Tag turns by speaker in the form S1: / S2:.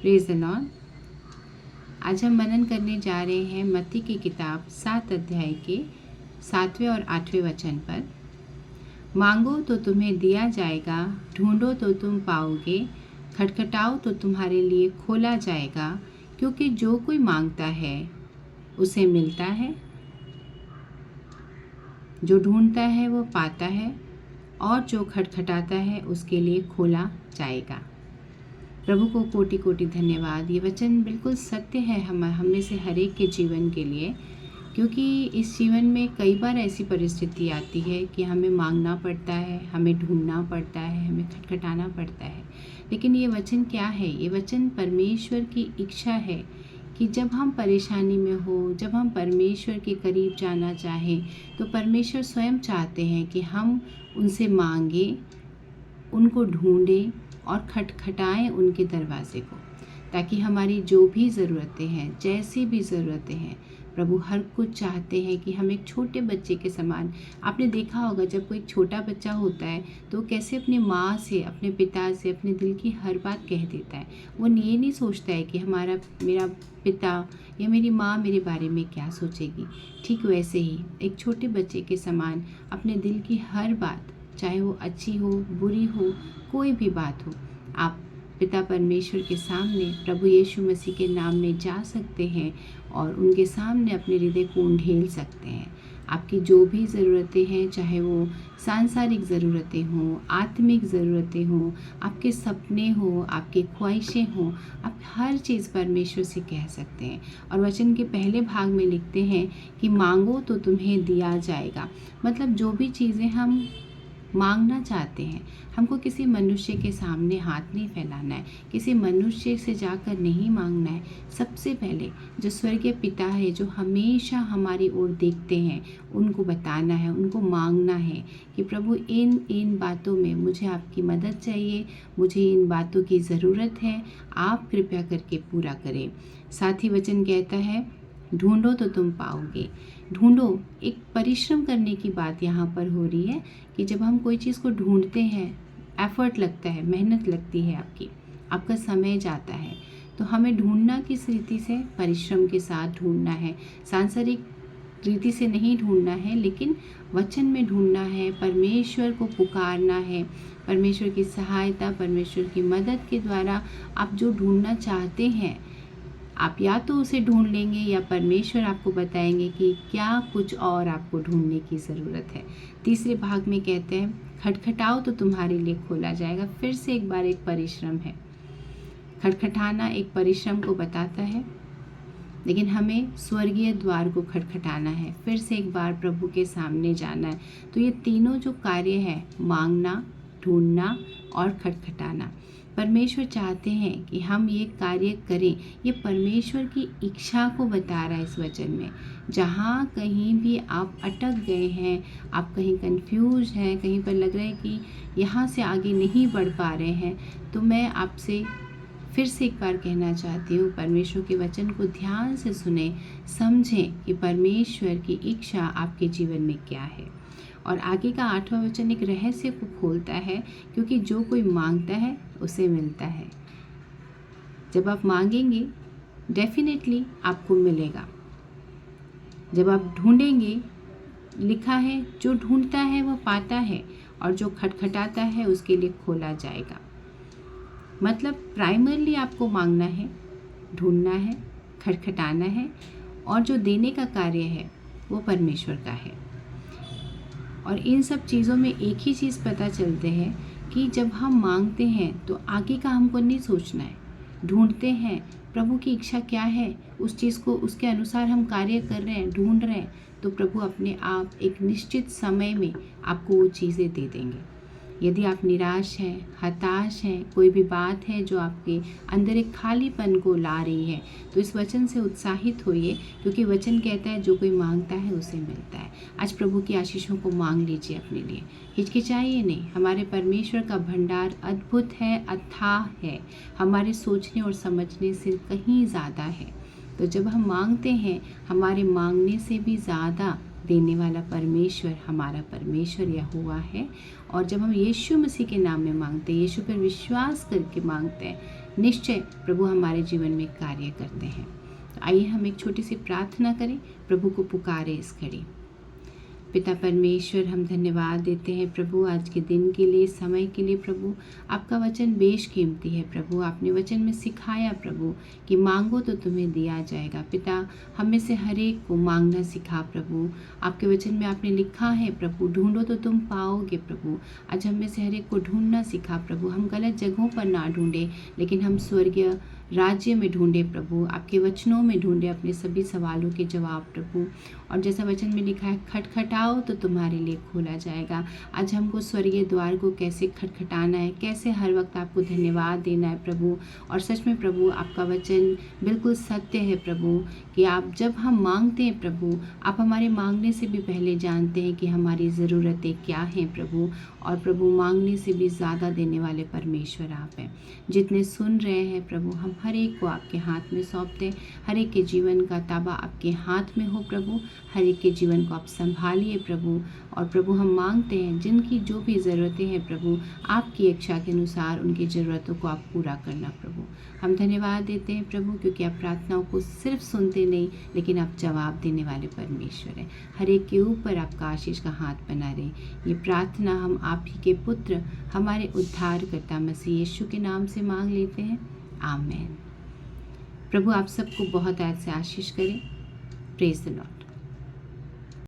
S1: Praise the Lord. आज हम मनन करने जा रहे हैं मत्ती की किताब 7 अध्याय के 7वें और 8वें वचन पर। मांगो तो तुम्हें दिया जाएगा, ढूंढो तो तुम पाओगे, खटखटाओ तो तुम्हारे लिए खोला जाएगा, क्योंकि जो कोई मांगता है उसे मिलता है, जो ढूंढता है वो पाता है, और जो खटखटाता है उसके लिए खोला जाएगा। प्रभु को कोटि कोटि धन्यवाद। ये वचन बिल्कुल सत्य है हम में से हर एक के जीवन के लिए, क्योंकि इस जीवन में कई बार ऐसी परिस्थिति आती है कि हमें मांगना पड़ता है, हमें ढूंढना पड़ता है, हमें खटखटाना पड़ता है। लेकिन ये वचन क्या है? ये वचन परमेश्वर की इच्छा है कि जब हम परेशानी में हो, जब हम परमेश्वर के करीब जाना चाहें, तो परमेश्वर स्वयं चाहते हैं कि हम उनसे मांगें, उनको ढूंढें और खटखटाएं उनके दरवाजे को, ताकि हमारी जो भी ज़रूरतें हैं, जैसी भी ज़रूरतें हैं, प्रभु हर कुछ चाहते हैं कि हम एक छोटे बच्चे के समान। आपने देखा होगा जब कोई छोटा बच्चा होता है तो कैसे अपनी माँ से, अपने पिता से अपने दिल की हर बात कह देता है। वो ये नहीं सोचता है कि मेरा पिता या मेरी माँ मेरे बारे में क्या सोचेगी। ठीक वैसे ही एक छोटे बच्चे के समान अपने दिल की हर बात, चाहे वो अच्छी हो, बुरी हो, कोई भी बात हो, आप पिता परमेश्वर के सामने प्रभु यीशु मसीह के नाम में जा सकते हैं और उनके सामने अपने हृदय को उंडेल सकते हैं। आपकी जो भी ज़रूरतें हैं, चाहे वो सांसारिक ज़रूरतें हों, आत्मिक ज़रूरतें हों, आपके सपने हों, आपकी ख्वाहिशें हों, आप हर चीज़ परमेश्वर से कह सकते हैं। और वचन के पहले भाग में लिखते हैं कि मांगो तो तुम्हें दिया जाएगा। मतलब जो भी चीज़ें हम मांगना चाहते हैं, हमको किसी मनुष्य के सामने हाथ नहीं फैलाना है, किसी मनुष्य से जाकर नहीं मांगना है। सबसे पहले जो स्वर्गीय पिता है, जो हमेशा हमारी ओर देखते हैं, उनको बताना है, उनको मांगना है कि प्रभु इन बातों में मुझे आपकी मदद चाहिए, मुझे इन बातों की ज़रूरत है, आप कृपया करके पूरा करें। साथ ही वचन कहता है ढूंढो तो तुम पाओगे। ढूंढो, एक परिश्रम करने की बात यहाँ पर हो रही है कि जब हम कोई चीज़ को ढूंढते हैं, एफर्ट लगता है, मेहनत लगती है, आपका समय जाता है। तो हमें ढूंढना किस रीति से? परिश्रम के साथ ढूंढना है, सांसारिक रीति से नहीं ढूंढना है, लेकिन वचन में ढूंढना है, परमेश्वर को पुकारना है, परमेश्वर की सहायता, परमेश्वर की मदद के द्वारा आप जो ढूंढना चाहते हैं, आप या तो उसे ढूंढ लेंगे या परमेश्वर आपको बताएंगे कि क्या कुछ और आपको ढूंढने की ज़रूरत है। तीसरे भाग में कहते हैं खटखटाओ तो तुम्हारे लिए खोला जाएगा। फिर से एक बार एक परिश्रम है। खटखटाना एक परिश्रम को बताता है, लेकिन हमें स्वर्गीय द्वार को खटखटाना है, फिर से एक बार प्रभु के सामने जाना है। तो ये तीनों जो कार्य है, मांगना, ढूंढना और खटखटाना, परमेश्वर चाहते हैं कि हम ये कार्य करें। ये परमेश्वर की इच्छा को बता रहा है इस वचन में। जहाँ कहीं भी आप अटक गए हैं, आप कहीं कंफ्यूज हैं, कहीं पर लग रहा है कि यहाँ से आगे नहीं बढ़ पा रहे हैं, तो मैं आपसे फिर से एक बार कहना चाहती हूँ, परमेश्वर के वचन को ध्यान से सुने, समझें कि परमेश्वर की इच्छा आपके जीवन में क्या है। और आगे का 8वां वचन एक रहस्य को खोलता है, क्योंकि जो कोई मांगता है उसे मिलता है। जब आप मांगेंगे डेफिनेटली आपको मिलेगा। जब आप ढूंढेंगे, लिखा है जो ढूंढता है वह पाता है, और जो खटखटाता है उसके लिए खोला जाएगा। मतलब प्राइमरली आपको मांगना है, ढूंढना है, खटखटाना है, और जो देने का कार्य है वो परमेश्वर का है। और इन सब चीज़ों में एक ही चीज़ पता चलते हैं कि जब हम मांगते हैं तो आगे का हमको नहीं सोचना है। ढूंढते हैं प्रभु की इच्छा क्या है, उस चीज़ को उसके अनुसार हम कार्य कर रहे हैं, ढूंढ रहे हैं, तो प्रभु अपने आप एक निश्चित समय में आपको वो चीज़ें दे देंगे। यदि आप निराश हैं, हताश हैं, कोई भी बात है जो आपके अंदर एक खालीपन को ला रही है, तो इस वचन से उत्साहित होइए, क्योंकि वचन कहता है जो कोई मांगता है उसे मिलता है। आज प्रभु की आशीषों को मांग लीजिए अपने लिए, हिचकिचाइए नहीं। हमारे परमेश्वर का भंडार अद्भुत है, अथाह है, हमारे सोचने और समझने से कहीं ज़्यादा है। तो जब हम मांगते हैं, हमारे मांगने से भी ज़्यादा देने वाला परमेश्वर हमारा परमेश्वर यहोवा है। और जब हम यीशु मसीह के नाम में मांगते हैं, यीशु पर विश्वास करके मांगते हैं, निश्चय प्रभु हमारे जीवन में कार्य करते हैं। तो आइए हम एक छोटी सी प्रार्थना करें, प्रभु को पुकारें इस घड़ी। पिता परमेश्वर, हम धन्यवाद देते हैं प्रभु आज के दिन के लिए, समय के लिए। प्रभु आपका वचन बेशकीमती है प्रभु। आपने वचन में सिखाया प्रभु कि मांगो तो तुम्हें दिया जाएगा। पिता, हम में से हर एक को मांगना सिखा प्रभु। आपके वचन में आपने लिखा है प्रभु, ढूंढो तो तुम पाओगे प्रभु। आज हम में से हर एक को ढूंढना सिखा प्रभु। हम गलत जगहों पर ना ढूंढे, लेकिन हम स्वर्गीय राज्य में ढूंढे प्रभु, आपके वचनों में ढूंढे अपने सभी सवालों के जवाब प्रभु। और जैसा वचन में लिखा है, खटखटाओ तो तुम्हारे लिए खोला जाएगा। आज हमको स्वर्गीय द्वार को कैसे खटखटाना है, कैसे हर वक्त आपको धन्यवाद देना है प्रभु। और सच में प्रभु, आपका वचन बिल्कुल सत्य है प्रभु कि आप जब हम मांगते हैं प्रभु, आप हमारे मांगने से भी पहले जानते हैं कि हमारी ज़रूरतें क्या हैं प्रभु। और प्रभु, मांगने से भी ज़्यादा देने वाले परमेश्वर आप हैं। जितने सुन रहे हैं प्रभु, हम हर एक को आपके हाथ में सौंपते हैं। हर एक के जीवन का ताबा आपके हाथ में हो प्रभु। हर एक के जीवन को आप संभालिए प्रभु। और प्रभु, हम मांगते हैं जिनकी जो भी ज़रूरतें हैं प्रभु, आपकी इच्छा के अनुसार उनकी ज़रूरतों को आप पूरा करना प्रभु। हम धन्यवाद देते हैं प्रभु, क्योंकि आप प्रार्थनाओं को सिर्फ सुनते नहीं, लेकिन आप जवाब देने वाले परमेश्वर हैं। हर एक के ऊपर आपका आशीष का हाथ बना रहे। ये प्रार्थना हम आप ही के पुत्र, हमारे उद्धारकर्ता मसीह यीशु के नाम से मांग लेते हैं, आमीन। प्रभु आप सबको बहुत ऐसे आशीष करें। Praise the Lord.